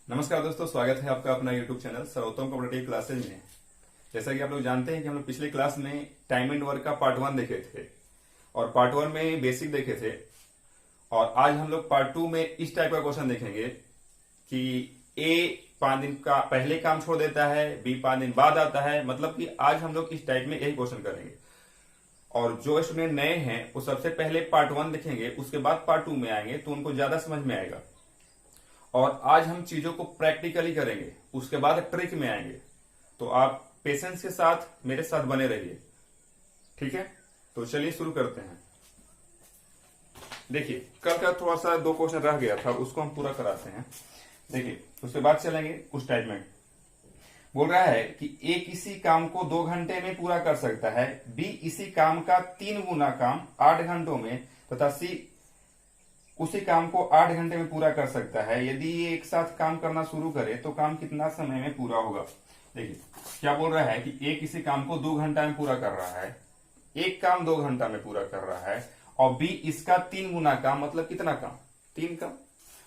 नमस्कार दोस्तों, स्वागत है आपका अपना YouTube चैनल सर्वोत्तम कॉम्पिटिटिव क्लासेज में। जैसा कि आप लोग जानते हैं कि हम लोग पिछले क्लास में टाइम एंड वर्क का पार्ट 1 देखे थे और पार्ट 1 में बेसिक देखे थे। और आज हम लोग पार्ट 2 में इस टाइप का क्वेश्चन देखेंगे कि ए 5 दिन का पहले काम छोड़ देता है, बी 5 दिन बाद आता है। मतलब कि आज हम लोग इस टाइप में यही क्वेश्चन करेंगे। और जो स्टूडेंट नए हैं वो सबसे पहले पार्ट 1 देखेंगे, उसके बाद पार्ट 2 में आएंगे तो उनको ज्यादा समझ में आएगा। और आज हम चीजों को प्रैक्टिकली करेंगे, उसके बाद ट्रिक में आएंगे। तो आप पेशेंस के साथ मेरे साथ बने रहिए, ठीक है। तो चलिए शुरू करते हैं। देखिए, कल का थोड़ा सा 2 क्वेश्चन रह गया था, उसको हम पूरा कराते हैं। देखिए, उसके बाद चलेंगे उस टाइप में। बोल रहा है कि ए किसी काम को 2 घंटे में पूरा कर सकता है, बी इसी काम का 3 गुना काम 8 घंटों में तथा सी उसी काम को 8 घंटे में पूरा कर सकता है। यदि ये एक साथ काम करना शुरू करे तो काम कितना समय में पूरा होगा। देखिए, क्या बोल रहा है कि ए किसी काम को 2 घंटा में पूरा कर रहा है, एक काम 2 घंटा में पूरा कर रहा है, और बी इसका 3 गुना काम, मतलब कितना काम, 3 काम।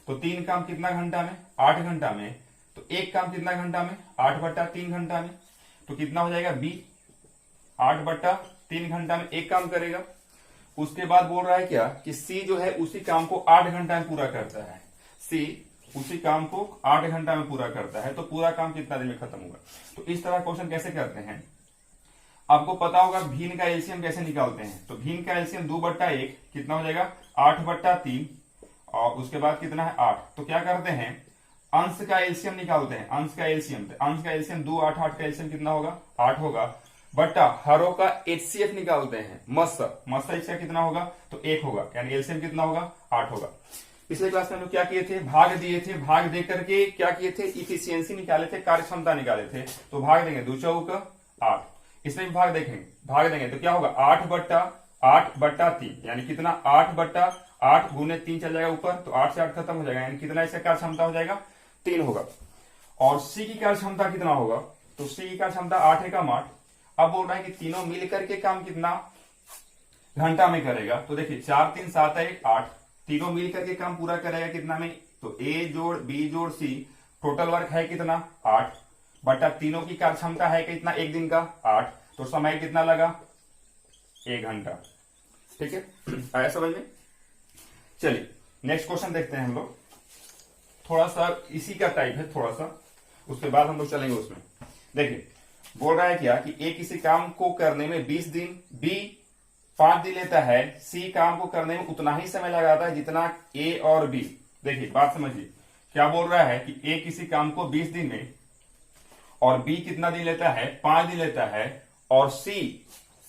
तो 3 काम कितना घंटा में, 8 घंटा में। तो एक काम कितना घंटा में, 8/3 घंटा में। तो कितना हो जाएगा, बी 8/3 घंटा में एक काम करेगा। उसके बाद बोल रहा है क्या कि सी जो है उसी काम को 8 घंटा में पूरा करता है। सी उसी काम को 8 घंटा में पूरा करता है, तो पूरा काम कितना दिन में खत्म होगा। तो इस तरह क्वेश्चन कैसे करते हैं, आपको पता होगा भिन्न का एलसीएम कैसे निकालते हैं। तो भिन्न का एलसीएम 2/1 कितना हो जाएगा, 8/3, और उसके बाद कितना है 8। तो क्या करते हैं, अंश का एलसीएम निकालते हैं। अंश का एलसीएम 2 8 8 का एलसीएम कितना होगा, 8 होगा, बट्टा हरों का एचसीएफ निकालते हैं। मस्सा इसका कितना होगा, तो 1 होगा, यानी एलसीएम कितना होगा, 8 होगा। पिछले क्लास में हम लोग क्या किए थे, भाग दिए थे। भाग दे करके क्या किए थे, इफिशियंसी निकाले थे, कार्यक्षमता निकाले थे। तो भाग देंगे 2 चौक 8, इसमें भी भाग देंगे तो क्या होगा, 8/3, यानी कितना 8/8 गुने 3 चल जाएगा ऊपर, तो 8 से 8 खत्म हो जाएगा, यानी कितना इसका कार्यक्षमता हो जाएगा, 3 होगा। और सी की कार्यक्षमता कितना होगा, तो सी की कार्यक्षमता 8 एकम 8। अब बोल रहा है कि तीनों मिल करके काम कितना घंटा में करेगा। तो देखिए 4 3 7 1 8, तीनों मिल करके काम पूरा करेगा कितना में, तो ए जोड़ बी जोड़ सी, टोटल वर्क है कितना 8, बटा तीनों की कार्यक्षमता है कितना, एक दिन का 8, तो समय कितना लगा, 1 घंटा। ठीक है, आया समझ में। चलिए नेक्स्ट क्वेश्चन देखते हैं हम लोग। थोड़ा सा इसी का टाइप है थोड़ा सा, उसके बाद हम लोग चलेंगे उसमें। देखिए, बोल रहा है क्या कि ए किसी काम को करने में 20 दिन, बी 5 दिन लेता है, सी काम को करने में उतना ही समय लगाता है जितना ए और बी। देखिए बात समझिए, क्या बोल रहा है कि ए किसी काम को 20 दिन में और बी कितना दिन लेता है, 5 दिन लेता है, और सी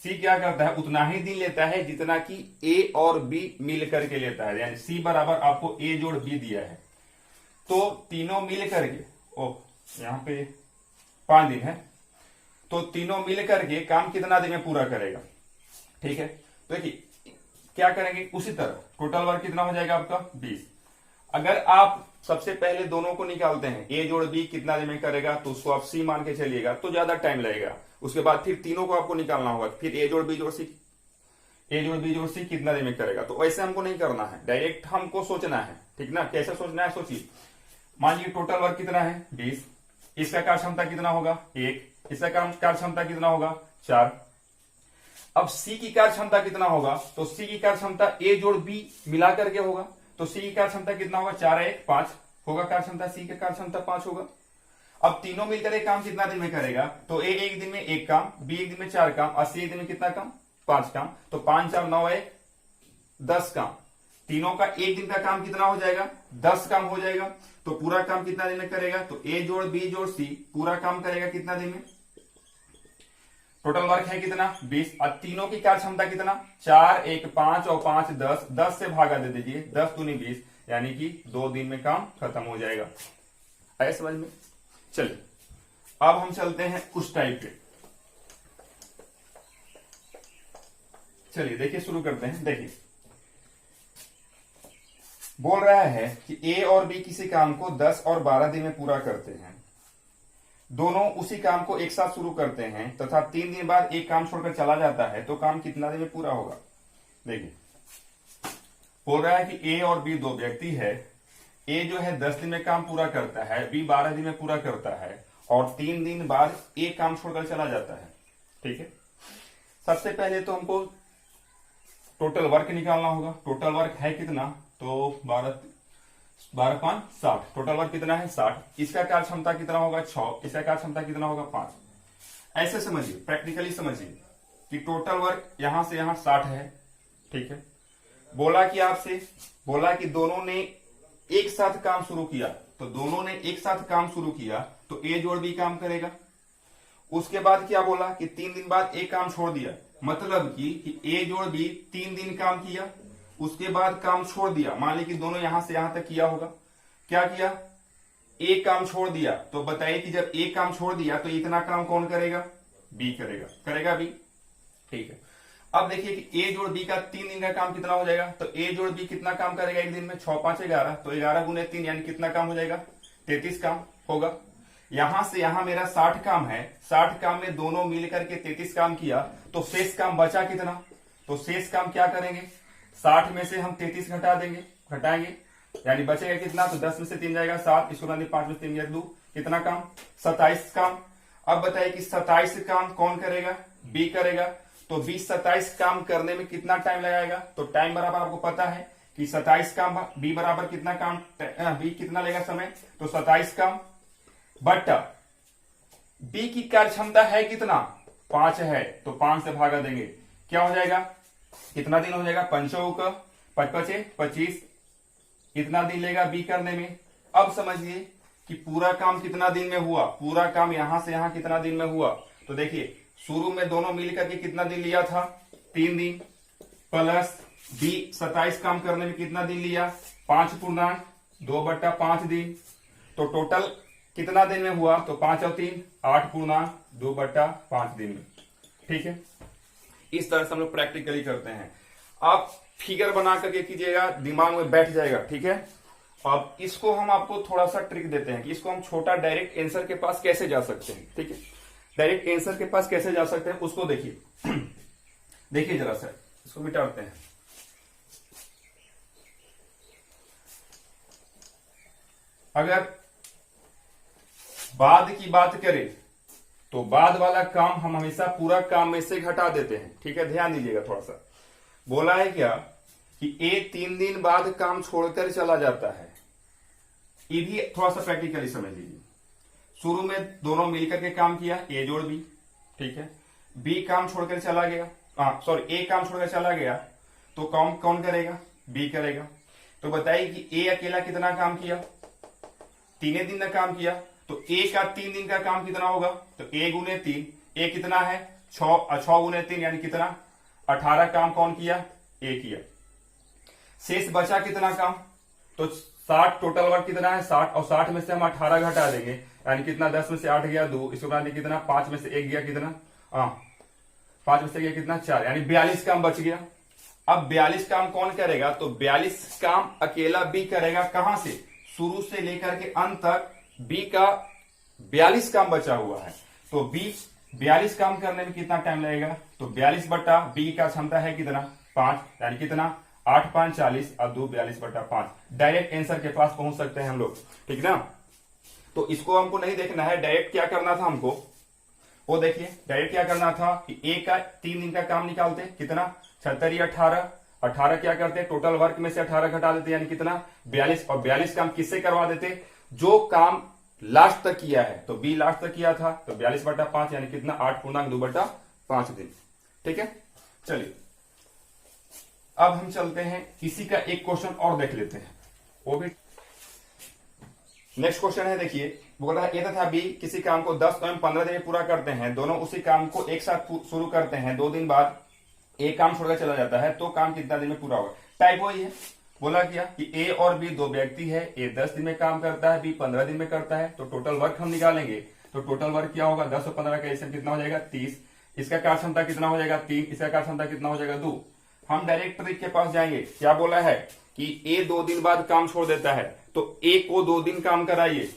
क्या करता है, उतना ही दिन लेता है जितना कि ए और बी मिल करके लेता है। यानी सी बराबर आपको ए जोड़ बी दिया है, तो तीनों मिल करके, यहां पे 5 दिन है, तो तीनों मिल करके काम कितना दिन में पूरा करेगा। ठीक है, तो देखिए क्या करेंगे, उसी तरह टोटल वर्क कितना हो जाएगा आपका 20। अगर आप सबसे पहले दोनों को निकालते हैं, ए जोड़ बी कितना दिन में करेगा, तो उसको आप सी मान के चलिएगा, तो ज्यादा टाइम लगेगा। उसके बाद फिर तीनों को आपको निकालना होगा, फिर ए जोड़ बी जोड़ सी कितना दिन में करेगा। तो ऐसे हमको नहीं करना है, डायरेक्ट हमको सोचना है, ठीक ना। कैसे सोचना है, सोचिए। मान लीजिए टोटल वर्क कितना है 20, इसका कार्यक्षमता कितना होगा 1, इसका कार्यक्षमता कितना होगा 4। अब सी की कार्यक्षमता कितना होगा, तो सी की कार्यक्षमता ए जोड़ बी मिला करके होगा, तो सी की कार्यक्षमता कितना होगा, 4 1 5 होगा कार्यक्षमता, सी की कार्यक्षमता 5 होगा। अब तीनों मिलकर एक काम कितना दिन में करेगा, तो ए एक दिन में 1 काम, बी एक दिन में 4 काम, और सी एक दिन में कितना काम, 5 काम। तो 5 4 9 1 10 काम, तीनों का एक दिन का काम कितना हो जाएगा, 10 काम हो जाएगा। तो पूरा काम कितना दिन में करेगा, तो ए जोड़ बी जोड़ सी पूरा काम करेगा कितना दिन में, टोटल वर्क है कितना 20। और तीनों की कार्यक्षमता कितना, 4 1 5 और 5 10, 10 से भागा दे दीजिए, 10 दूनी 20, यानी कि 2 दिन में काम खत्म हो जाएगा। आया समझ में। चलिए अब हम चलते हैं उस टाइप के। चलिए देखिए शुरू करते हैं। देखिए बोल रहा है कि ए और बी किसी काम को 10 और 12 दिन में पूरा करते हैं। दोनों उसी काम को एक साथ शुरू करते हैं तथा 3 दिन बाद एक काम छोड़कर चला जाता है, तो काम कितना दिन में पूरा होगा। देखिए बोल रहा है कि ए और बी 2 व्यक्ति है, ए जो है 10 दिन में काम पूरा करता है, बी 12 दिन में पूरा करता है, और 3 दिन बाद ए काम छोड़कर चला जाता है। ठीक है, सबसे पहले तो हमको टोटल वर्क निकालना होगा। टोटल वर्क है कितना, तो 12 5 60। टोटल वर्क कितना है 60। इसका कार्य क्षमता कितना होगा 6। इसका कार्य क्षमता कितना होगा 5। ऐसे समझिए, प्रैक्टिकली समझिए कि टोटल वर्क यहां से यहां 60 है। ठीक है, बोला कि दोनों ने एक साथ काम शुरू किया, तो दोनों ने एक साथ काम शुरू किया तो ए जोड़ बी काम करेगा। उसके बाद क्या बोला कि 3 दिन बाद ए काम छोड़ दिया, मतलब कि ए जोड़ बी 3 दिन काम किया, उसके बाद काम छोड़ दिया। मान ली कि दोनों यहां से यहां तक किया होगा, क्या किया, ए काम छोड़ दिया। तो बताइए कि जब ए काम छोड़ दिया तो इतना काम कौन करेगा, बी करेगा बी। ठीक है, अब देखिए कि ए जोड़ बी का 3 दिन का काम कितना हो जाएगा, तो ए जोड़ बी कितना काम करेगा एक दिन में, 6 5 11, तो 11 गुने 3 यानी कितना काम हो जाएगा, 33 काम होगा। यहां से यहां मेरा 60 काम है, 60 काम में दोनों मिलकर के 33 काम किया, तो शेष काम बचा कितना, तो शेष काम क्या करेंगे, 60 में से हम 33 घटाएंगे, यानी बचेगा कितना, तो 10 में से 3 जाएगा 7, इसको 5 में से 3 2, कितना काम, 27 काम। अब बताइए कि 27 काम कौन करेगा, बी करेगा। तो 20 27 काम करने में कितना टाइम लगाएगा, तो टाइम बराबर आपको पता है कि 27 काम बी बराबर कितना काम, बी कितना लेगा समय, तो 27 काम बटा बी की कार्य क्षमता है कितना, 5 है, तो 5 से भागा देंगे, क्या हो जाएगा, कितना दिन हो जाएगा, 5 5 25, इतना दिन लेगा बी करने में। अब समझिए कि पूरा काम कितना दिन में हुआ, पूरा काम यहां से यहां कितना दिन में हुआ, तो देखिए शुरू में दोनों मिलकर के कितना दिन लिया था, 3 दिन, प्लस बी 27 काम करने में कितना दिन लिया, 5 पूर्णांक 2/5 दिन, तो टोटल कितना दिन में हुआ, तो 5 और 3 8 पूर्णांक 2/5 दिन में। ठीक है, इस तरह से हम लोग प्रैक्टिकली करते हैं। आप फिगर बना करके कीजिएगा, दिमाग में बैठ जाएगा। ठीक है, अब इसको हम आपको थोड़ा सा ट्रिक देते हैं कि इसको हम छोटा डायरेक्ट आंसर के पास कैसे जा सकते हैं। ठीक है, डायरेक्ट आंसर के पास कैसे जा सकते हैं उसको देखिए। देखिए जरा सा, इसको मिटाते हैं। अगर बाद की बात करें तो बाद वाला काम हम हमेशा पूरा काम में से घटा देते हैं। ठीक है, ध्यान दीजिएगा थोड़ा सा। बोला है क्या कि ए 3 दिन बाद काम छोड़कर चला जाता है, ये भी थोड़ा सा प्रैक्टिकली समझ लीजिए। शुरू में दोनों मिलकर के काम किया, ए जोड़ बी। ठीक है, बी काम छोड़कर चला गया, ए काम छोड़कर चला गया, तो काम कौन करेगा, बी करेगा। तो बताइए कि ए अकेला कितना काम किया, 3 दिन का काम किया, तो ए का 3 दिन का काम कितना होगा, तो ए गुने 3, ए कितना है 6 गुने 3 यानी कितना 18 काम कौन किया, ए किया। शेष बचा कितना काम, तो 60, टोटल वर्क कितना है 60, और 60 में से हम 18 घटा देंगे, यानी कितना 10 में से 8 गया 2, इसके बाद कितना 5 में से 1 गया कितना, 5 में से गया कितना 4, यानी 42 काम बच गया। अब 42 काम कौन करेगा, तो 42 काम अकेला बी करेगा। कहां से, शुरू से लेकर के अंत तक बी का 42 काम बचा हुआ है, तो बी 42 काम करने में कितना टाइम लगेगा, तो 42 बटा बी का क्षमता है कितना 5, यानी कितना 8 5 40 और 2 42/5। डायरेक्ट आंसर के पास पहुंच सकते हैं हम लोग। ठीक ना, तो इसको हमको नहीं देखना है, डायरेक्ट क्या करना था हमको, वो देखिए डायरेक्ट क्या करना था कि ए का 3 दिन का काम निकालते, कितना 76 या 18 क्या करते, टोटल वर्क में से 18 घटा देते, यानी कितना 42, और 42 काम किससे करवा देते, जो काम लास्ट तक किया है, तो बी लास्ट तक किया था, तो 42/5 यानी कितना 8 पूर्णांक 2/5 दिन। ठीक है, चलिए अब हम चलते हैं, इसी का एक क्वेश्चन और देख लेते हैं, वो भी नेक्स्ट क्वेश्चन है। देखिए बोल रहा है ए तथा बी किसी काम को 10 एवं 15 दिन में पूरा करते हैं, दोनों उसी काम को एक साथ शुरू करते हैं, 2 दिन बाद ए काम छोड़कर चला जाता है, तो काम कितना दिन में पूरा होगा। टाइप वही है, बोला क्या कि ए और बी 2 व्यक्ति है, ए 10 दिन में काम करता है, बी 15 दिन में करता है, तो टोटल वर्क हम निकालेंगे, तो टोटल वर्क क्या होगा 10 और 15 का एसएम कितना हो जाएगा 30, इसका कार्य क्षमता कितना हो जाएगा 3, इसका कार्य क्षमता कितना हो जाएगा 2। हम डायरेक्ट ट्रिक के पास जाएंगे, क्या बोला है कि ए 2 दिन बाद काम छोड़ देता है, तो ए को 2 दिन काम कराइए,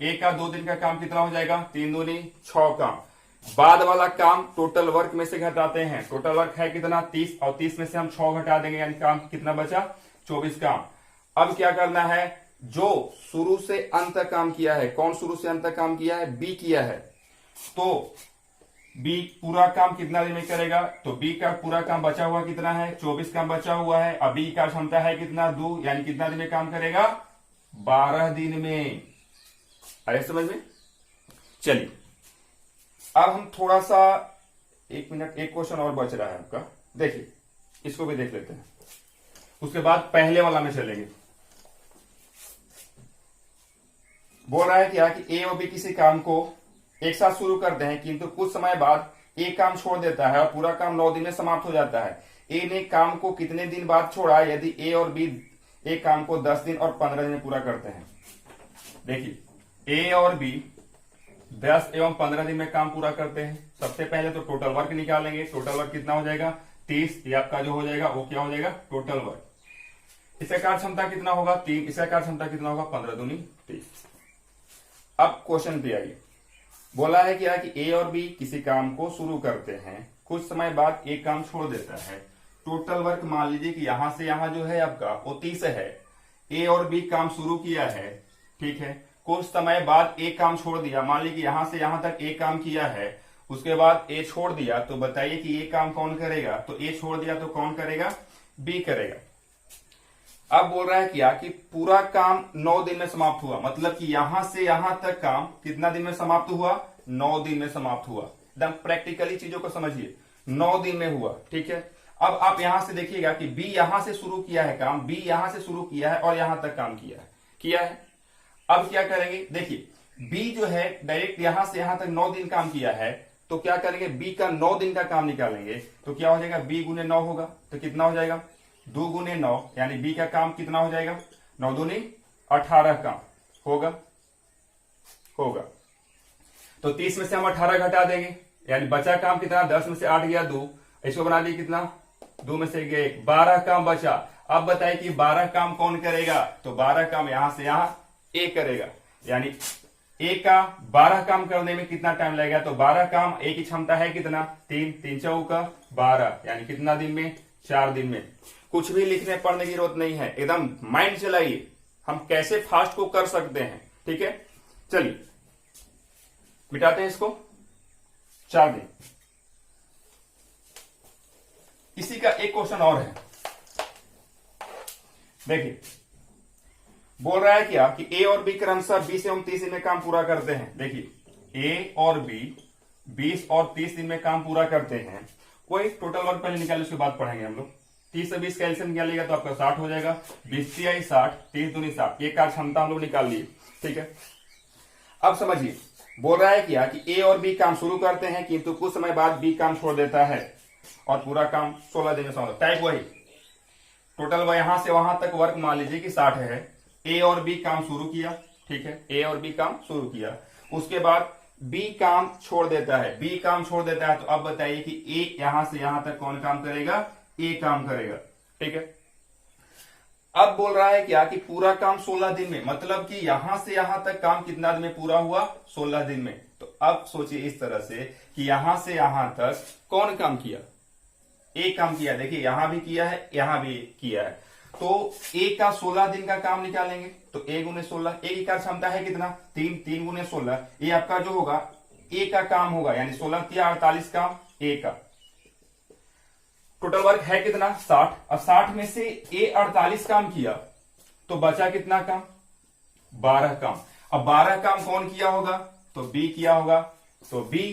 ए का 2 दिन का काम कितना हो जाएगा 3 दूनी 6 काम। बाद वाला काम टोटल वर्क में से घटाते हैं, टोटल वर्क है कितना 30, और 30 में से हम 6 घटा देंगे, यानी काम कितना बचा 24 काम। अब क्या करना है, जो शुरू से अंत तक काम किया है, कौन शुरू से अंत तक काम किया है? बी किया है। तो बी पूरा काम कितना दिन में करेगा? तो बी का पूरा काम बचा हुआ कितना है? 24 काम बचा हुआ है। अभी का क्षमता है कितना? 2, यानी कितना दिन में काम करेगा? 12 दिन में। आए समझ में? चलिए अब हम थोड़ा सा, 1 मिनट, एक क्वेश्चन और बच रहा है आपका, देखिए इसको भी देख लेते हैं, उसके बाद पहले वाला में चलेंगे। बोल रहा है क्या कि ए और बी किसी काम को एक साथ शुरू करते हैं, किंतु कुछ समय बाद ए काम छोड़ देता है और पूरा काम 9 दिन में समाप्त हो जाता है। ए ने काम को कितने दिन बाद छोड़ा यदि ए और बी एक काम को 10 दिन और 15 दिन में पूरा करते हैं? देखिए ए और बी 10 एवं 15 दिन में काम पूरा करते हैं। सबसे पहले तो टोटल वर्क निकालेंगे। टोटल वर्क कितना हो जाएगा? 30। ये आपका जो हो जाएगा वो क्या हो जाएगा? Total work. इसका कार्य क्षमता कितना होगा? 3। इसका कार्य क्षमता कितना होगा? 15 दूनी 30। अब क्वेश्चन पे आइए। बोला है क्या कि ए और बी किसी काम को शुरू करते हैं, कुछ समय बाद एक काम छोड़ देता है। टोटल वर्क मान लीजिए कि यहां से यहां जो है आपका वो 30 है। ए और बी काम शुरू किया है, ठीक है, कुछ समय बाद एक काम छोड़ दिया। मान लीजिए कि यहां से यहां तक एक काम किया है, उसके बाद ए छोड़ दिया। तो बताइए कि ये काम कौन करेगा? तो ए छोड़ दिया तो कौन करेगा? बी करेगा। अब बोल रहा है क्या कि पूरा काम 9 दिन में समाप्त हुआ, मतलब कि यहां से यहां तक काम कितना दिन में समाप्त हुआ? 9 दिन में समाप्त हुआ। एकदम प्रैक्टिकली चीजों को समझिए, 9 दिन में हुआ, ठीक है। अब आप यहां से देखिएगा कि बी यहां से शुरू किया है काम, बी यहां से शुरू किया है और यहां तक काम किया है। अब क्या करेंगे? देखिए बी जो है डायरेक्ट यहां से यहां तक 9 दिन काम किया है, तो क्या करेंगे? बी का 9 दिन का काम निकालेंगे। तो क्या हो जाएगा? बी गुने 9 होगा, तो कितना हो जाएगा? 2 गुने 9, यानी बी का काम कितना हो जाएगा? 9 दूनी 18 काम होगा। तो 30 में से हम 18 घटा देंगे, यानी बचा काम कितना? 10 में से 8 गया 2, इसको बना दिए कितना? 2 में से गया 1, 12 काम बचा। अब बताइए कि 12 काम कौन करेगा? तो 12 काम यहां से यहां ए करेगा, यानी ए का 12 काम करने में कितना टाइम लगेगा? तो 12 काम, ए की क्षमता है कितना? 3, 3 चौका 12, यानी कितना दिन में? 4 दिन में। कुछ भी लिखने पढ़ने की जरूरत नहीं है, एकदम माइंड चलाइए हम कैसे फास्ट को कर सकते हैं, ठीक है। चलिए मिटाते हैं इसको। 4 दिन। इसी का एक क्वेश्चन और है, देखिए बोल रहा है क्या कि ए और बी क्रमशः 20 एवं 30 दिन में काम पूरा करते हैं। देखिए ए और बी 20 और 30 दिन में काम पूरा करते हैं। कोई टोटल वर्क पहले निकाले, उसके बाद पढ़ेंगे हम लोग। 30 से 20 का एलसीएम निकालेगा तो आपका 60 हो जाएगा। 20 तिहाई 60, 30 दूनी 60, ये कार्य क्षमता हम लोग निकाल लिए, ठीक है। अब समझिए, बोल रहा है क्या कि ए और बी काम शुरू करते हैं, किंतु कुछ समय बाद बी काम छोड़ देता है और पूरा काम 16 दिन में समाप्त। टाइप वही, टोटल यहां से वहां तक वर्क मान लीजिए कि 60 है। ए और बी काम शुरू किया, ठीक है, ए और बी काम शुरू किया, उसके बाद बी काम छोड़ देता है। बी काम छोड़ देता है तो अब बताइए कि ए यहां से यहां तक कौन काम करेगा? ए काम करेगा, ठीक है। अब बोल रहा है क्या कि पूरा काम 16 दिन में, मतलब कि यहां से यहां तक काम कितना दिन में पूरा हुआ? 16 दिन में। तो अब सोचिए इस तरह से कि यहां से यहां तक कौन काम किया? ए काम किया। देखिए यहां भी किया है, यहां भी किया है। तो ए का 16 दिन का काम निकालेंगे, तो ए गुने 16, ए की कार्य क्षमता है कितना? 3, 3 गुने 16, ये आपका जो होगा ए का काम होगा, यानी 16 या 48 काम ए का। टोटल वर्क है कितना? 60। अब 60 में से ए 48 काम किया तो बचा कितना काम? 12 काम। अब 12 काम कौन किया होगा? तो बी किया होगा। तो बी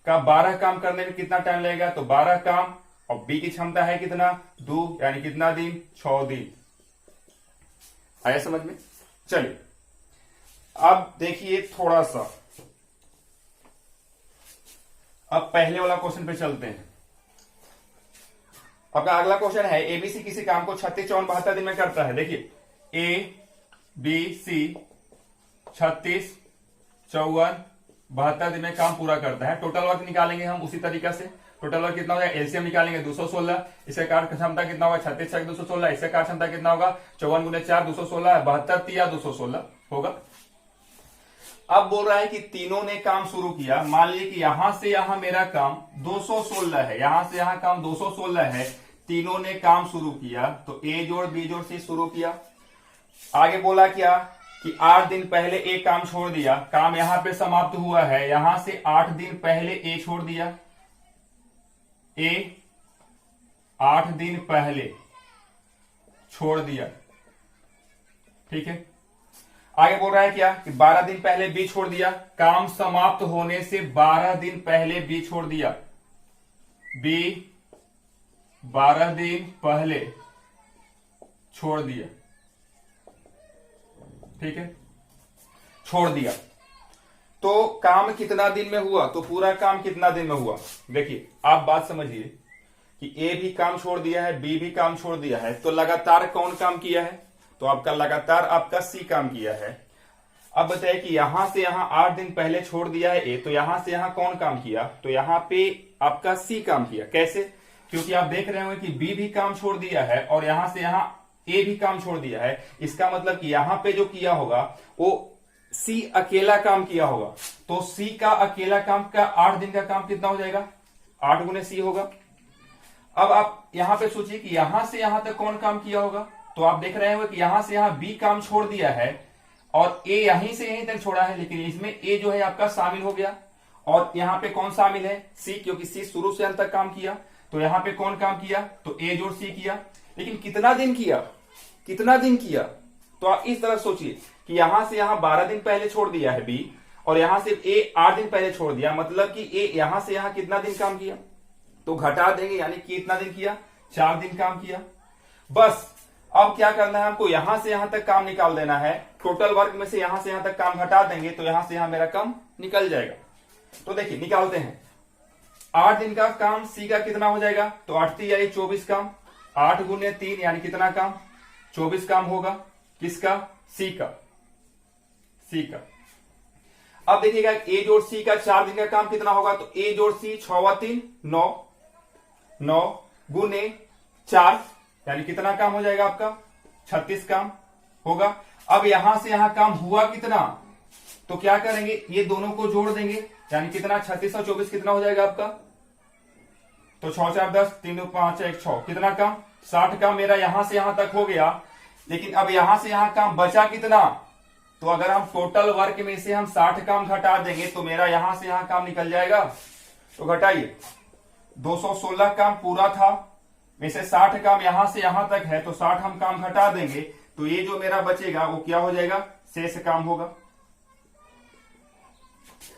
का 12 काम करने में कितना टाइम लगेगा? तो 12 काम, और बी की क्षमता है कितना? 2, यानी कितना दिन? 6 दिन। आया समझ में? चलिए अब देखिए थोड़ा सा, अब पहले वाला क्वेश्चन पे चलते हैं। आपका अगला क्वेश्चन है, एबीसी किसी काम को 36, 54, 72 दिन में करता है। देखिए ए बी सी 36, 54, 72 दिन में काम पूरा करता है। टोटल वर्क निकालेंगे हम उसी तरीका से। टोटल वर्क कितना होगा? एलसीएम निकालेंगे 216, इसका कार्य क्षमता कितना होगा? 36 छक 216, इसका कार्य क्षमता कितना होगा? 54 गुने 4 216, 72 तिया 216 होगा। अब बोल रहा है कि तीनों ने काम शुरू किया। मान लीजिए कि यहां से यहां मेरा काम 216 है, यहां से यहां काम 216 है। तीनों ने काम शुरू किया, तो ए जोड़ बी जोड़ सी शुरू किया। आगे बोला क्या कि 8 दिन पहले ए काम छोड़ दिया, काम यहां पे समाप्त हुआ है, यहां से 8 दिन पहले ए छोड़ दिया, ए 8 दिन पहले छोड़ दिया। ठीक है, आगे बोल रहा है क्या कि 12 दिन पहले बी छोड़ दिया, काम समाप्त होने से 12 दिन पहले बी छोड़ दिया, बी 12 दिन पहले छोड़ दिया। ठीक है, छोड़ दिया तो काम कितना दिन में हुआ, तो पूरा काम कितना दिन में हुआ। देखिए आप बात समझिए कि ए भी काम छोड़ दिया है, बी भी काम छोड़ दिया है, तो लगातार कौन काम किया है, तो आपका लगातार आपका सी काम किया है। अब बताइए कि यहां से यहां 8 दिन पहले छोड़ दिया है ए, तो यहां से यहां कौन काम किया, तो यहां पे आपका सी काम किया। कैसे, क्योंकि आप देख रहे होंगे कि बी भी काम छोड़ दिया है और यहां से यहां ए भी काम छोड़ दिया है, इसका मतलब कि यहां पे जो किया होगा वो सी अकेला काम किया होगा। तो सी का अकेला काम का 8 दिन का काम कितना हो जाएगा, 8 गुने सी होगा। अब आप यहां पे सोचिए कि यहां से यहां तक कौन काम किया होगा, तो आप देख रहे होंगे कि यहां से यहां बी काम छोड़ दिया है और ए यहीं से यहीं तक छोड़ा है, लेकिन इसमें ए जो है आपका शामिल हो गया। और यहां पे कौन शामिल है, सी, क्योंकि सी शुरू से अंत तक काम किया, तो यहां पे कौन काम किया, तो ए जोड़ सी किया। लेकिन कितना दिन किया, कितना दिन किया, तो आप इस तरह सोचिए कि यहां से यहां 12 दिन पहले छोड़ दिया है बी और यहां से ए 8 दिन पहले छोड़ दिया, मतलब कि ए यहां से यहां कितना दिन काम किया, तो घटा देंगे, यानी कि कितना दिन किया, 4 दिन काम किया। बस अब क्या करना है हमको, यहां से यहां तक काम निकाल देना है, टोटल वर्क में से यहां से यहां तक काम घटा देंगे तो यहां से यहां मेरा काम निकल जाएगा। तो देखिए निकालते हैं, 8 दिन का काम सी का कितना हो जाएगा, तो 8 यानी 24 काम, 8 गुने 3 यानी कितना काम, 24 काम होगा, किसका, सी का, सी का। अब देखिएगा ए जोड़ सी का 4 दिन का काम कितना होगा, तो ए जोड़ सी 6 3 9, 9 गुने 4 यानी कितना काम हो जाएगा आपका, 36 काम होगा। अब यहां से यहां काम हुआ कितना, तो क्या करेंगे, ये दोनों को जोड़ देंगे, यानी कितना, 36 और 24 कितना हो जाएगा आपका, तो 6 4 10, 3 2 5 1 6, कितना काम, 60 काम मेरा यहां से यहां तक हो गया। लेकिन अब यहां से यहां काम बचा कितना, तो अगर हम टोटल वर्क में से हम 60 काम घटा देंगे तो मेरा यहां से यहां काम निकल जाएगा। तो घटाइए, 216 काम पूरा था, में से 60 काम यहां से यहां तक है, तो 60 हम काम घटा देंगे तो ये जो मेरा बचेगा वो क्या हो जाएगा, शेष काम होगा।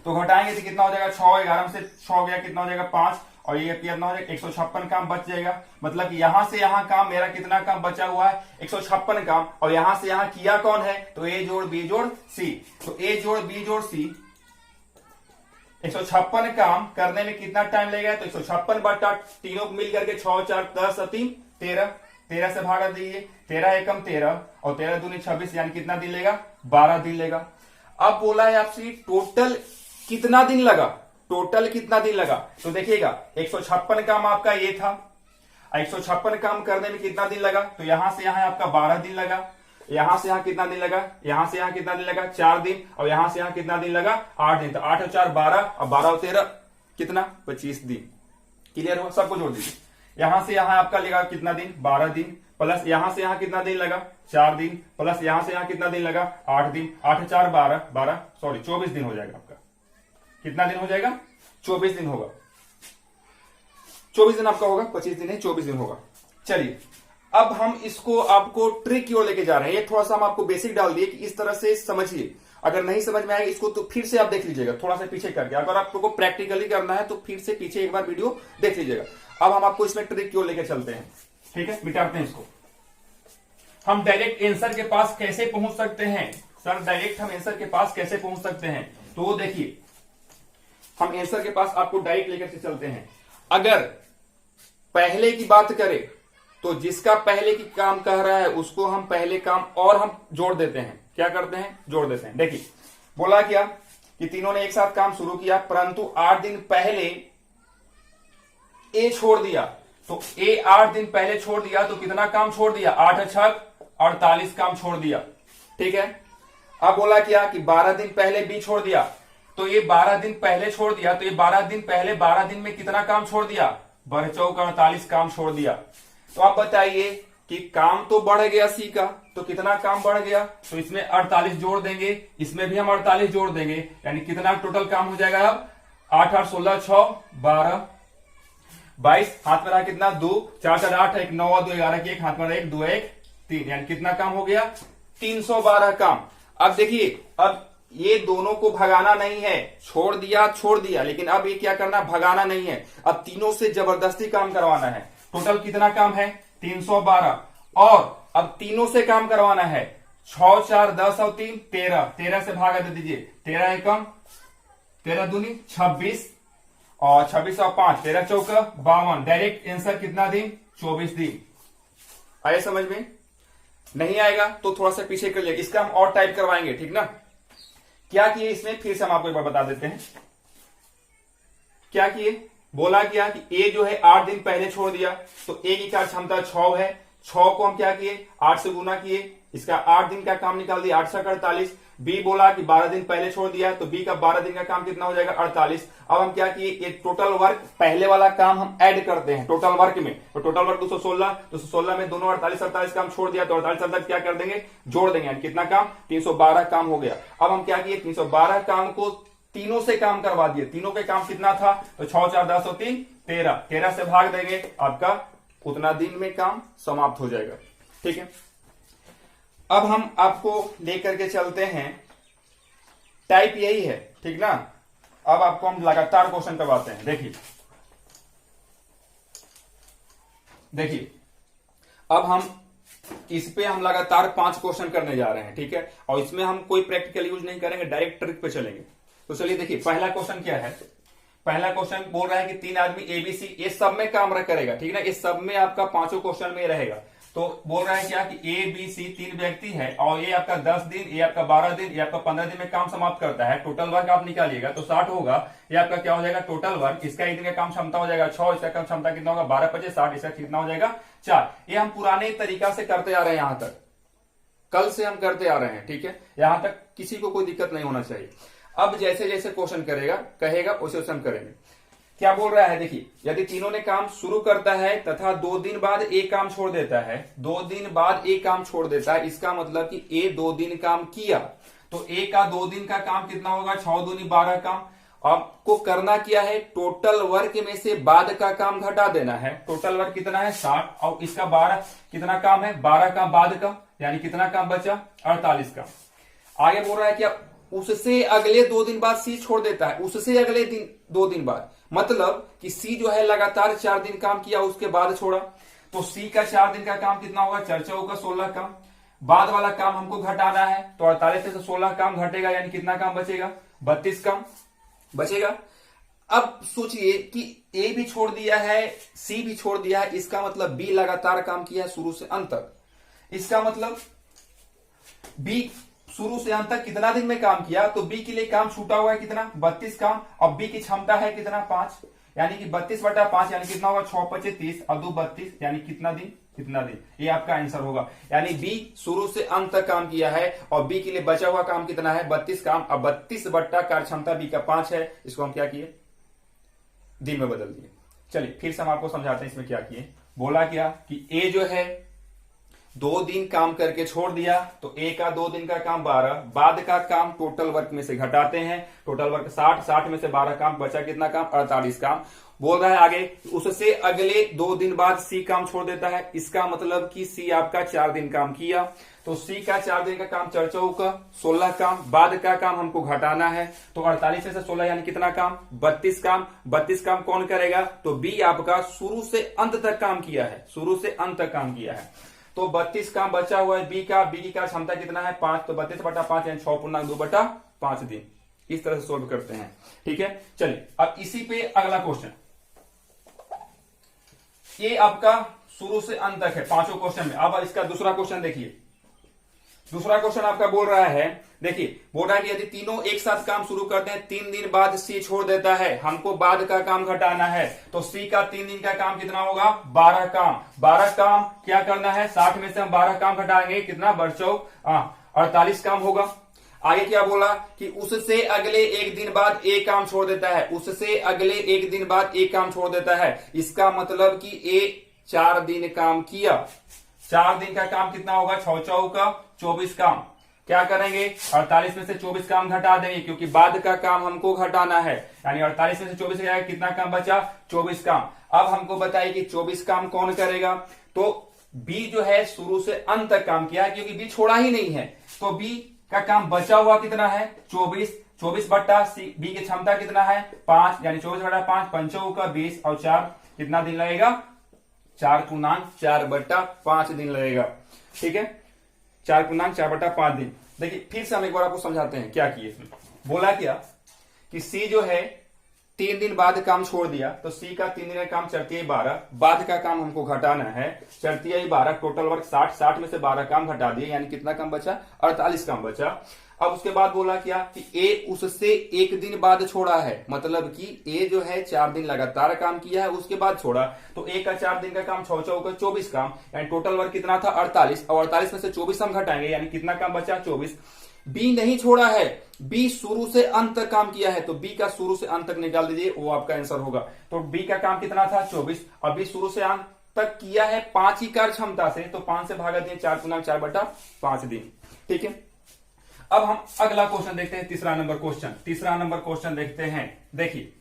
तो घटाएंगे तो कितना हो जाएगा, 6 11 से 6 गया, कितना हो जाएगा 5, और ये कितना हो जाएगा, 156 काम बच जाएगा। मतलब कि यहां से यहां काम मेरा कितना काम बचा हुआ है, 156 काम, और यहां से यहां किया कौन है, तो ए जोड़ बी जोड़ सी, तो ए जोड़ बी जोड़ सी 156 काम करने में कितना टाइम लगेगा, तो 156 बटा तीनों को मिल करके 6 4 10 3 13, 13 से भागा दीजिए, 13 एकम 13 और 13 दूनी 26, यानी कितना दिन लेगा, 12 दिन लेगा। अब बोला है आपसे टोटल कितना दिन लगा, टोटल कितना दिन लगा, तो देखिएगा 156 काम आपका ये था, 156 काम करने में कितना दिन लगा, तो यहां से यहां आपका 12 दिन लगा, यहां से यहां कितना दिन लगा, यहां से यहां कितना दिन लगा, 4 दिन, और यहां से यहां कितना दिन लगा, 8 दिन, तो 8 और 4 12 और 12 और 13 कितना, 25 दिन। क्लियर हो, सबको जोड़ दीजिए, यहां से यहां आपका लगा कितना दिन, 12 दिन, प्लस यहां से यहां कितना दिन लगा, 4 दिन, प्लस यहां से यहां कितना दिन लगा, 8 दिन, 8 4 12 सॉरी 24 दिन हो जाएगा आपका। कितना दिन हो जाएगा, 24 दिन होगा, 24 दिन आपका होगा, 25 दिन है, 24 दिन होगा। चलिए अब हम इसको आपको ट्रिक की ओर लेके जा रहे हैं, ये थोड़ा सा हम आपको बेसिक डाल दिए कि इस तरह से समझिए, अगर नहीं समझ में आएगा इसको तो फिर से आप देख लीजिएगा, थोड़ा सा पीछे करके, अगर आपको प्रैक्टिकली करना है तो फिर से पीछे एक बार वीडियो देख लीजिएगा। अब हम आपको इसमें ट्रिक की ओर लेके चलते हैं, ठीक है, मिटाते हैं इसको। हम डायरेक्ट आंसर के पास कैसे पहुंच सकते हैं, सर डायरेक्ट हम आंसर के पास कैसे पहुंच सकते हैं, तो देखिए हम आंसर के पास आपको डायरेक्ट लेकर के चलते हैं। अगर पहले की बात करें तो जिसका पहले की काम कह रहा है उसको हम पहले काम और हम जोड़ देते हैं, क्या करते हैं, जोड़ देते हैं। देखिए बोला क्या कि तीनों ने एक साथ काम शुरू किया, परंतु 8 दिन पहले ए छोड़ दिया, तो ए 8 दिन पहले छोड़ दिया तो कितना काम छोड़ दिया, 8 6 48 काम छोड़ दिया, ठीक है। अब बोला क्या कि 12 दिन पहले बी छोड़ दिया, तो ये 12 दिन पहले छोड़ दिया, तो ये 12 दिन पहले 12 दिन में कितना काम छोड़ दिया, 12 चौक 48 काम छोड़ दिया। तो आप बताइए कि काम तो बढ़ गया सी का, तो कितना काम बढ़ गया, तो इसमें 48 जोड़ देंगे, इसमें भी हम 48 जोड़ देंगे, यानी कितना टोटल काम हो जाएगा अब 8 8 16 6 12 22, हाथ में रहा कितना 2 4 4 8 1 9 2 11 की 1 हाथ में रहा 1 2 1 3, यानी कितना काम हो गया 312 काम। अब देखिए, अब ये दोनों को भगाना नहीं है, छोड़ दिया, लेकिन अब ये क्या करना, भगाना नहीं है, अब तीनों से जबरदस्ती काम करवाना है। टोटल कितना काम है 312, और अब तीनों से काम करवाना है, 6 4 10 और 3 13, 13 से भागा दे दीजिए, 13 एकम 13 दूनी 26, और 26 और 5 13 चौका 52, डायरेक्ट आंसर कितना दिन 24 दिन। आए समझ में? नहीं आएगा तो थोड़ा सा पीछे कर लिया, इसका हम और टाइप करवाएंगे, ठीक ना। क्या किए इसमें, फिर से हम आपको एक बार बता देते हैं क्या किए। बोला क्या कि ए जो है 8 दिन पहले छोड़ दिया, तो ए की कार्य क्षमता 6 है, 6 को हम क्या किए 8 से गुना किए, इसका 8 दिन का काम निकाल दिया, 8 से 48। बी बोला कि 12 दिन पहले छोड़ दिया, तो बी का 12 दिन का काम कितना हो जाएगा 48। अब हम क्या किए, ये टोटल वर्क पहले वाला काम हम ऐड करते हैं टोटल वर्क में, तो टोटल वर्क 216 में दोनों 48 काम छोड़ दिया, तो 48 क्या कर देंगे, जोड़ देंगे, यानी कितना काम 312 काम हो गया। अब हम क्या किए 312 काम को तीनों से काम करवा दिए, तीनों के काम कितना था, तो 6 4 10 और 3 13, 13 से भाग देंगे, आपका उतना दिन में काम समाप्त हो जाएगा, ठीक है। अब हम आपको लेकर के चलते हैं, टाइप यही है, ठीक ना। अब आपको हम लगातार क्वेश्चन करवाते हैं। देखिए अब हम इस पे हम लगातार 5 क्वेश्चन करने जा रहे हैं, ठीक है, और इसमें हम कोई प्रैक्टिकल यूज नहीं करेंगे, डायरेक्ट ट्रिक पे चलेंगे। तो चलिए देखिए, पहला क्वेश्चन क्या है। पहला क्वेश्चन बोल रहा है कि 3 आदमी एबीसी, ये सब में काम करेगा, ठीक है ना, इस सब में आपका 5 क्वेश्चन में रहेगा। तो बोल रहा है क्या कि ए बी सी 3 व्यक्ति है, और ये आपका 10 दिन, ये आपका 12 दिन, ये आपका 15 दिन में काम समाप्त करता है। टोटल वर्क आप निकालिएगा तो 60 होगा, ये आपका क्या हो जाएगा टोटल वर्क। इसका एक दिन का काम क्षमता हो जाएगा 6, इसका काम क्षमता कितना होगा 12 25 60, इसका कितना हो जाएगा 4। ये हम पुराने तरीका से करते आ रहे हैं, यहां तक कल से हम करते आ रहे हैं, ठीक है, यहां तक किसी को कोई दिक्कत नहीं होना चाहिए। अब जैसे जैसे क्वेश्चन कहेगा वैसे वैसे हम करेंगे। क्या बोल रहा है, देखिए, यदि तीनों ने काम शुरू करता है तथा 2 दिन बाद एक काम छोड़ देता है, 2 दिन बाद एक काम छोड़ देता है, इसका मतलब कि ए 2 दिन काम किया, तो ए का 2 दिन का काम कितना होगा 6 दूनी 12 काम। आपको करना क्या है, टोटल वर्क में से बाद का काम घटा देना है। टोटल वर्क कितना है 60, और इसका 12 कितना काम है 12 काम बाद का, यानी कितना काम बचा 48 का। आगे बोल रहा है क्या, उससे अगले 2 दिन बाद सी छोड़ देता है, उससे अगले 2 दिन बाद, मतलब कि सी जो है लगातार 4 दिन काम किया, उसके बाद छोड़ा, तो सी का 4 दिन का काम कितना होगा 4 4 16 काम। बाद वाला काम हमको घटाना है, तो 48 से 16 काम घटेगा, यानी कितना काम बचेगा 32 काम बचेगा। अब सोचिए कि ए भी छोड़ दिया है, सी भी छोड़ दिया है, इसका मतलब बी लगातार काम किया है शुरू से अंत तक। इसका मतलब बी शुरू से अंत तक कितना दिन में काम किया, तो बी के लिए काम छूटा हुआ है कितना 32 काम, और बी की क्षमता है कितना 5, यानी कि 32/5, यानी कितना होगा 6 25 30 और 2 32, यानी कितना दिन, ये आपका आंसर होगा। यानी बी शुरू से अंत तक काम किया है, और बी के लिए बचा हुआ काम कितना है 32 काम, और 32 बट्टा कार्य क्षमता बी का 5 है, इसको हम क्या किए दिन में बदल दिए। चलिए फिर से हम आपको समझाते हैं इसमें क्या किए। बोला क्या कि ए जो है 2 दिन काम करके छोड़ दिया, तो ए का 2 दिन का काम 12, बाद का काम टोटल वर्क में से घटाते हैं, टोटल वर्क 60 में से 12 काम बचा कितना काम 48 काम। बोल रहा है आगे, उससे अगले 2 दिन बाद सी काम छोड़ देता है, इसका मतलब कि सी आपका 4 दिन काम किया, तो सी का 4 दिन का काम 4 4 16 काम, बाद का काम हमको घटाना है, तो 48 में से 16 यानी कितना काम 32 काम। 32 काम कौन करेगा, तो बी आपका शुरू से अंत तक काम किया है, शुरू से अंत तक काम किया है, तो 32 काम बचा हुआ है बी का। बी की क्षमता कितना है 5, तो 32/5 यानी 6 दिन। इस तरह से सोल्व करते हैं, ठीक है। चलिए अब इसी पे अगला क्वेश्चन, ये आपका शुरू से अंत तक है 5 क्वेश्चन में। अब इसका दूसरा क्वेश्चन देखिए, दूसरा क्वेश्चन आपका बोल रहा है, देखिए बोल रहा है कि यदि तीनों एक साथ काम शुरू करते हैं, 3 दिन बाद सी छोड़ देता है, हमको बाद का काम घटाना है, तो सी का 3 दिन का काम कितना होगा 12 काम। 12 काम क्या करना है, 60 में से हम 12 काम घटाएंगे, कितना बचो 48 काम होगा। आगे क्या बोला कि उससे अगले 1 दिन बाद एक काम छोड़ देता है, उससे अगले 1 दिन बाद एक काम छोड़ देता है, इसका मतलब कि ए 4 दिन काम किया, 4 दिन का काम कितना होगा, 6 चौका 24 काम। क्या करेंगे, 48 में से 24 काम घटा देंगे क्योंकि बाद का काम हमको घटाना है, यानी 48 में से 24 गया, कितना काम बचा, 24 काम। अब हमको बताइए कि 24 काम कौन करेगा, तो बी जो है शुरू से अंत तक काम किया है क्योंकि बी छोड़ा ही नहीं है, तो बी का काम बचा हुआ कितना है, 24 बट्टा बी की क्षमता कितना है 5, यानी 24 बट्टा 5, 5 का 20 और 4 कितना दिन लगेगा, 4×4/5 दिन लगेगा। ठीक है, 4×4/5 दिन। देखिए फिर से हम एक बार आपको समझाते हैं क्या किए इसमें। बोला क्या कि सी जो है 3 दिन बाद काम छोड़ दिया, तो सी का 3 दिन का काम चरतिया 12, बाद का काम हमको घटाना है, चरतिया 12, टोटल वर्क 60 में से 12 काम घटा दिए, यानी कितना काम बचा, 48 काम बचा। अब उसके बाद बोला क्या कि ए उससे 1 दिन बाद छोड़ा है, मतलब कि ए जो है 4 दिन लगातार काम किया है उसके बाद छोड़ा, तो ए का 4 दिन का काम 6 चौका 24 काम, यानी टोटल वर्क कितना था 48, और 48 में से 24 हम घटाएंगे, यानी कितना काम बचा 24। बी नहीं छोड़ा है, बी शुरू से अंत तक काम किया है, तो बी का शुरू से अंत तक निकाल दीजिए, वो आपका आंसर होगा। तो बी का काम कितना था 24, और बी शुरू से अंत तक किया है 5 ही कार्य क्षमता से, तो 5 से भागा दिए 4×4/5 दिन। ठीक है, अब हम अगला क्वेश्चन देखते हैं, तीसरा नंबर क्वेश्चन देखते हैं। देखिए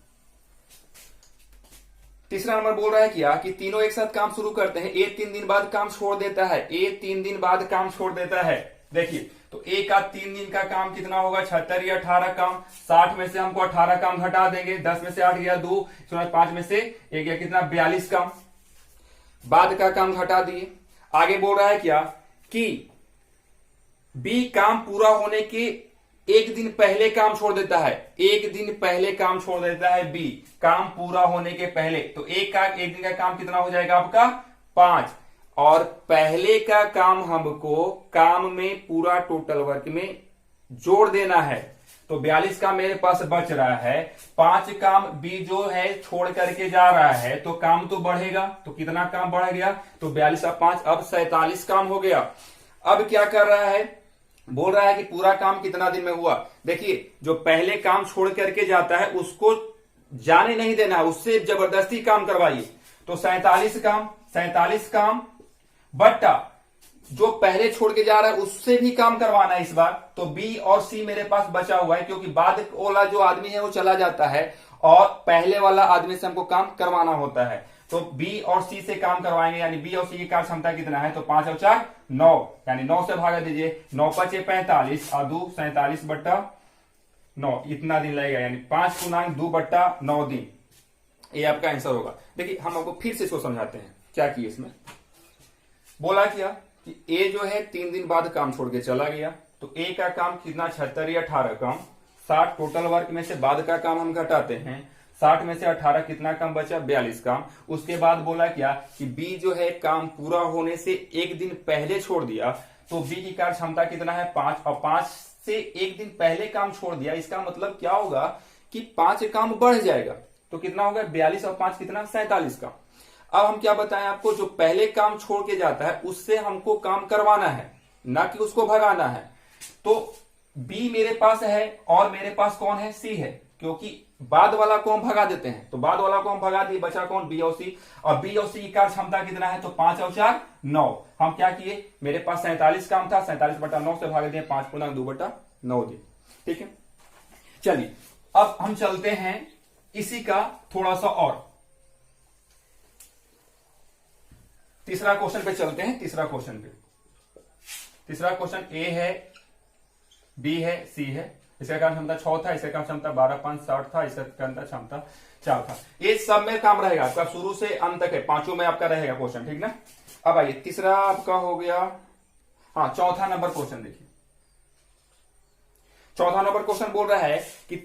तीसरा नंबर बोल रहा है क्या कि तीनों एक साथ काम शुरू करते हैं, ए 3 दिन बाद काम छोड़ देता है, ए 3 दिन बाद काम छोड़ देता है। देखिए तो ए का 3 दिन का काम कितना होगा, 76 या 18 काम, 60 में से हमको 18 काम घटा देंगे, 10 में से 8 गया 2, 5 में से 1 गया कितना 42 काम, बाद का काम घटा दिए। आगे बोल रहा है क्या कि बी काम पूरा होने के 1 दिन पहले काम छोड़ देता है, 1 दिन पहले काम छोड़ देता है बी, काम पूरा होने के पहले, तो एक दिन का काम कितना हो जाएगा आपका 5, और पहले का काम हमको काम में पूरा टोटल वर्क में जोड़ देना है, तो 42 का मेरे पास बच रहा है, 5 काम बी जो है छोड़ करके जा रहा है, तो काम तो बढ़ेगा, तो कितना काम बढ़ गया, तो 42 और 5 अब 47 काम हो गया। अब क्या कर रहा है, बोल रहा है कि पूरा काम कितना दिन में हुआ। देखिए जो पहले काम छोड़ करके जाता है उसको जाने नहीं देना है, उससे जबरदस्ती काम करवाइए, तो 47 काम बट्टा जो पहले छोड़ के जा रहा है उससे भी काम करवाना है इस बार, तो बी और सी मेरे पास बचा हुआ है, क्योंकि बाद वाला जो आदमी है वो चला जाता है और पहले वाला आदमी से हमको काम करवाना होता है, तो बी और सी से काम करवाएंगे, यानी बी और सी की कार्य क्षमता कितना है, तो 5 और 4 9, यानी 9 से भागा दीजिए, 9 5 45 और 2 47/9, इतना दिन लगेगा, यानी 5×2/9 दिन, ये आपका आंसर होगा। देखिए हम आपको फिर से इसको समझाते हैं क्या किए इसमें। बोला क्या कि ए जो है 3 दिन बाद काम छोड़ के चला गया, तो ए का काम कितना 76 या 18 काम, 60 टोटल वर्क में से बाद का काम हम घटाते हैं, 60 में से 18 कितना काम बचा 42 काम। उसके बाद बोला क्या कि बी जो है काम पूरा होने से 1 दिन पहले छोड़ दिया, तो बी की कार्य क्षमता कितना है 5, और 5 से 1 दिन पहले काम छोड़ दिया, इसका मतलब क्या होगा कि 5 काम बढ़ जाएगा, तो कितना होगा 42 और 5 कितना 47 काम। अब हम क्या बताएं आपको, जो पहले काम छोड़ के जाता है उससे हमको काम करवाना है, ना कि उसको भगाना है, तो बी मेरे पास है और मेरे पास कौन है सी है, क्योंकि बाद वाला को हम भगा देते हैं, तो बाद वाला को हम भगा दिए, बचा कौन बी और सी, और बी और सी की कार्य क्षमता कितना है, तो 5 और 4 9। हम क्या किए, मेरे पास 47 काम था, 47/9 से भाग दिए 5×2/9 दिन। ठीक है, चलिए अब हम चलते हैं इसी का थोड़ा सा और तीसरा क्वेश्चन पे चलते हैं। तीसरा क्वेश्चन ए है, बी है, सी है, इसका काम क्षमता 6 था, इसका काम क्षमता 12 5 60 था, इसका काम क्षमता 4 था। ये सब में काम रहेगा आपका शुरू से अंत तक है, पांचों में आपका रहेगा क्वेश्चन, ठीक ना। अब आइए तीसरा आपका हो गया, हाँ चौथा नंबर क्वेश्चन देखिए। चौथा नंबर क्वेश्चन बोल रहा है कि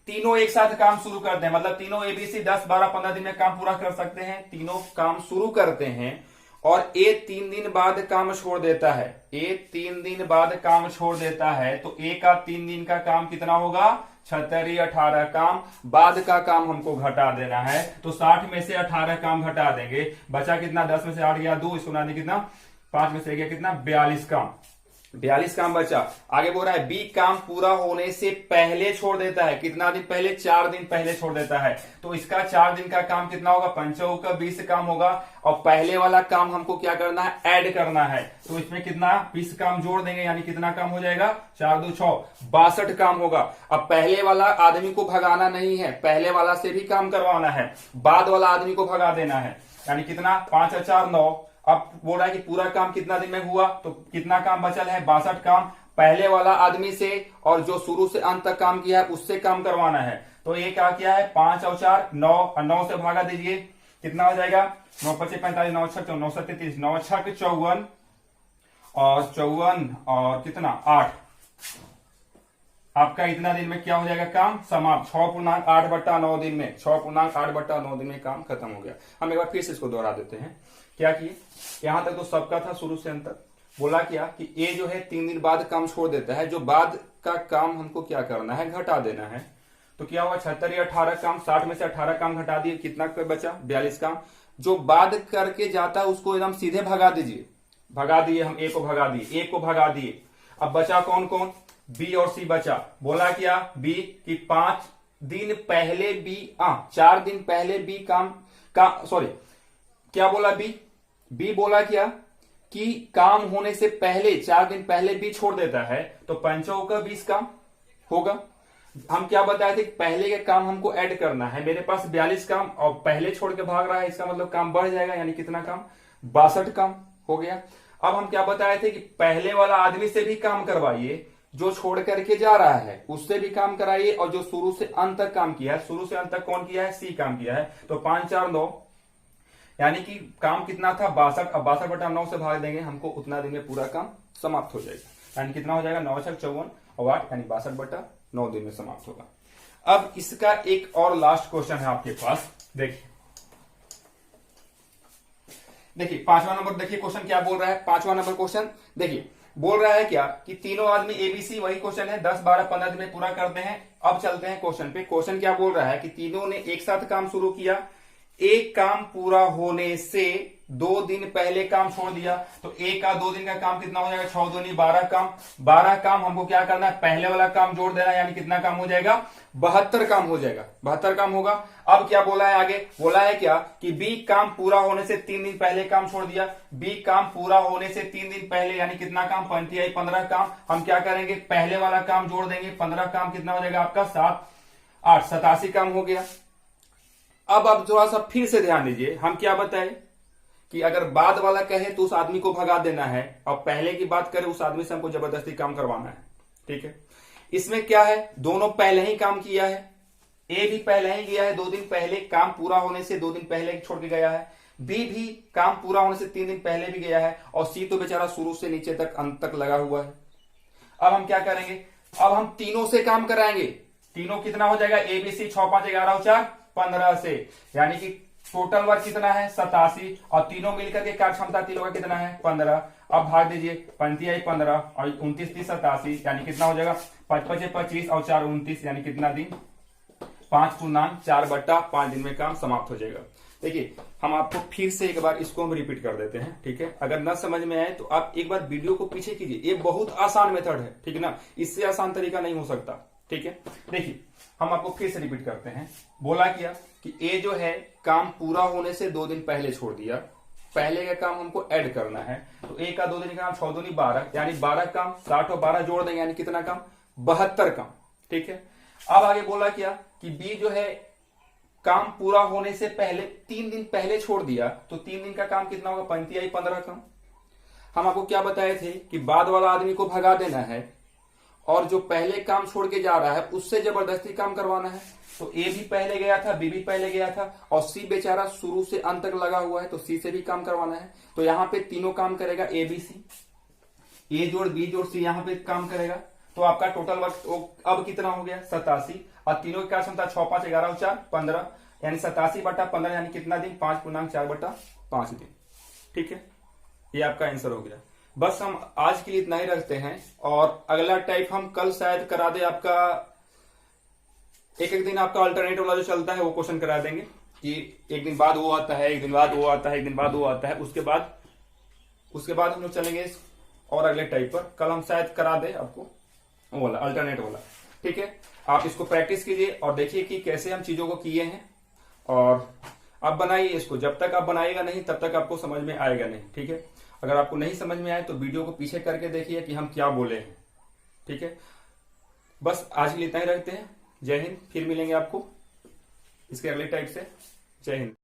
तीनों एक साथ काम शुरू करते हैं, मतलब तीनों एबीसी 10 12 15 दिन में काम पूरा कर सकते हैं, तीनों काम शुरू करते हैं और ए 3 दिन बाद काम छोड़ देता है, ए 3 दिन बाद काम छोड़ देता है, तो ए का 3 दिन का काम कितना होगा 76 18 काम, बाद का काम हमको घटा देना है, तो 60 में से 18 काम घटा देंगे, बचा कितना 10 में से 8 गया 2, इसको ना कितना 5 में से गया कितना 42 काम, 42 काम बचा। आगे बोल रहा है बी काम पूरा होने से पहले छोड़ देता है। कितना दिन पहले? 4 दिन पहले छोड़ देता है। तो इसका 4 दिन का काम कितना होगा? 5 का 20 काम होगा। और पहले वाला काम हमको क्या करना है? ऐड करना है। तो इसमें कितना 20 काम जोड़ देंगे, यानी कितना काम हो जाएगा? 4 2 6 62 काम होगा। अब पहले वाला आदमी को भगाना नहीं है, पहले वाला से भी काम करवाना है, बाद वाला आदमी को भगा देना है। यानी कितना? 5 और 4 9। अब बोल रहा है कि पूरा काम कितना दिन में हुआ, तो कितना काम बचल है? 62 काम। पहले वाला आदमी से और जो शुरू से अंत तक काम किया है उससे काम करवाना है। तो ये क्या किया है? 5 और 4 9, और 9 से भागा दीजिए, कितना हो जाएगा? 9 25 45 9 6 9 7 33 9 6 54 और 54 और कितना 8। आपका इतना दिन में क्या हो जाएगा? काम समाप्त। 6.8/9 दिन में, 6.8/9 दिन में काम खत्म हो गया। हम एक बार फिर से इसको दोहरा देते हैं। क्या किए? यहां तक तो सबका था शुरू से अंत तक। बोला क्या कि ए जो है 3 दिन बाद काम छोड़ देता है। जो बाद का काम हमको क्या करना है? घटा देना है। तो क्या हुआ? 76 या 18 काम, 60 में से 18 काम घटा दिए, कितना बचा? 42 काम। जो बाद करके जाता है उसको एकदम सीधे भगा दीजिए। भगा दिए, हम ए को भगा दिए, ए को भगा दिए। अब बचा कौन कौन? बी और सी बचा। बोला क्या? बी कि 5 दिन पहले बी 4 दिन पहले बी काम का सॉरी क्या बोला? बी बोला क्या कि काम होने से पहले 4 दिन पहले बी छोड़ देता है। तो 5 का 20 काम होगा। हम क्या बताए थे? पहले के काम हमको ऐड करना है। मेरे पास 42 काम और पहले छोड़ के भाग रहा है, इसका मतलब काम बढ़ जाएगा, यानी कितना काम? 62 काम हो गया। अब हम क्या बताए थे कि पहले वाला आदमी से भी काम करवाइए, जो छोड़ करके जा रहा है उससे भी काम कराइए, और जो शुरू से अंत तक काम किया है, शुरू से अंत तक कौन किया है? सी काम किया है। तो 5 4 9, यानी कि काम कितना था? 62। अब 62/9 से भाग देंगे, हमको उतना दिन में पूरा काम समाप्त हो जाएगा। यानी कितना हो जाएगा? 9 6 54 और 8, यानी 62/9 दिन में समाप्त होगा। अब इसका एक और लास्ट क्वेश्चन है आपके पास। देखिए 5वां नंबर, देखिए क्वेश्चन क्या बोल रहा है। 5वां नंबर क्वेश्चन देखिए, बोल रहा है क्या कि तीनों आदमी एबीसी, वही क्वेश्चन है, 10 12 15 दिन में पूरा करते हैं। अब चलते हैं क्वेश्चन पे। क्वेश्चन क्या बोल रहा है कि तीनों ने एक साथ काम शुरू किया, एक काम पूरा होने से 2 दिन पहले काम छोड़ दिया। तो एक का 2 दिन का काम कितना हो जाएगा? 6 दूनी 12 काम। 12 काम हमको क्या करना है? पहले वाला काम जोड़ देना, यानी कितना काम हो जाएगा? 72 काम हो जाएगा। 72 काम होगा। अब क्या बोला है आगे? बोला है क्या कि बी काम पूरा होने से 3 दिन पहले काम छोड़ दिया। बी काम पूरा होने से 3 दिन पहले, यानी कितना काम? 15 काम। हम क्या करेंगे? पहले वाला काम जोड़ देंगे। 15 काम कितना हो जाएगा आपका? 7 8 87 काम हो गया। अब थोड़ा सा फिर से ध्यान दीजिए, हम क्या बताए कि अगर बाद वाला कहे तो उस आदमी को भगा देना है, और पहले की बात करें उस आदमी से हमको जबरदस्ती काम करवाना है। ठीक है, इसमें क्या है? दोनों पहले ही काम किया है। ए भी पहले ही गया है, 2 दिन पहले काम पूरा होने से 2 दिन पहले छोड़ के गया है। बी भी काम पूरा होने से 3 दिन पहले भी गया है, और सी तो बेचारा शुरू से नीचे तक अंत तक लगा हुआ है। अब हम क्या करेंगे? अब हम तीनों से काम कराएंगे। तीनों कितना हो जाएगा? एबीसी 6 5 11 4 15 से, यानी कि टोटल वर्क कितना है? 87, और तीनों मिलकर के कार्य क्षमता तीनों का कितना है? 15। अब भाग दीजिए, 35 15 और 29 30 87, यानी कितना हो जाएगा? 5 5 25 और 4 29, यानी कितना दिन? 5/4 दिन में काम समाप्त हो जाएगा। देखिए हम आपको फिर से एक बार इसको हम रिपीट कर देते हैं। ठीक है, अगर ना समझ में आए तो आप एक बार वीडियो को पीछे कीजिए। ये बहुत आसान मेथड है, ठीक है ना, इससे आसान तरीका नहीं हो सकता। ठीक है, देखिए हम आपको फिर से रिपीट करते हैं। बोला क्या कि ए जो है काम पूरा होने से 2 दिन पहले छोड़ दिया। पहले का काम हमको ऐड करना है, तो ए का 2 दिन का काम 6 दूनी 12, यानी 12 काम। 60 और 12 जोड़ देंगे, यानी कितना काम? 72 काम। ठीक है, अब आगे बोला क्या कि बी जो है काम पूरा होने से पहले 3 दिन पहले छोड़ दिया, तो 3 दिन का काम कितना होगा? 35 15 काम। हम आपको क्या बताए थे कि बाद वाला आदमी को भगा देना है, और जो पहले काम छोड़ के जा रहा है उससे जबरदस्ती काम करवाना है। तो ए भी पहले गया था, बी भी पहले गया था, और सी बेचारा शुरू से अंत तक लगा हुआ है, तो सी से भी काम करवाना है। तो यहां पे तीनों काम करेगा ए बी सी, ए जोड़ बी जोड़ सी यहां पे काम करेगा। तो आपका टोटल वर्क अब कितना हो गया? 87, और तीनों की कार्य क्षमता 6 5 11 4 15, यानी 87/15, यानी कितना दिन? 5.4/5 दिन। ठीक है, ये आपका आंसर हो गया। बस हम आज के लिए इतना ही रखते हैं, और अगला टाइप हम कल शायद करा दे आपका। एक दिन आपका अल्टरनेट वाला जो चलता है वो क्वेश्चन करा देंगे कि एक दिन बाद वो आता है, एक दिन बाद वो आता है, एक दिन बाद वो आता है। उसके बाद हम लोग चलेंगे और अगले टाइप पर कल हम शायद करा दे आपको वो वाला अल्टरनेट वाला। ठीक है, आप इसको प्रैक्टिस कीजिए और देखिए कि कैसे हम चीजों को किए हैं, और आप बनाइए इसको। जब तक आप बनाएगा नहीं तब तक आपको समझ में आएगा नहीं। ठीक है, अगर आपको नहीं समझ में आए तो वीडियो को पीछे करके देखिए कि हम क्या बोले हैं। ठीक है, बस आज के लिए इतना ही रखते हैं। जय हिंद, फिर मिलेंगे आपको इसके अगले टाइप से। जय हिंद।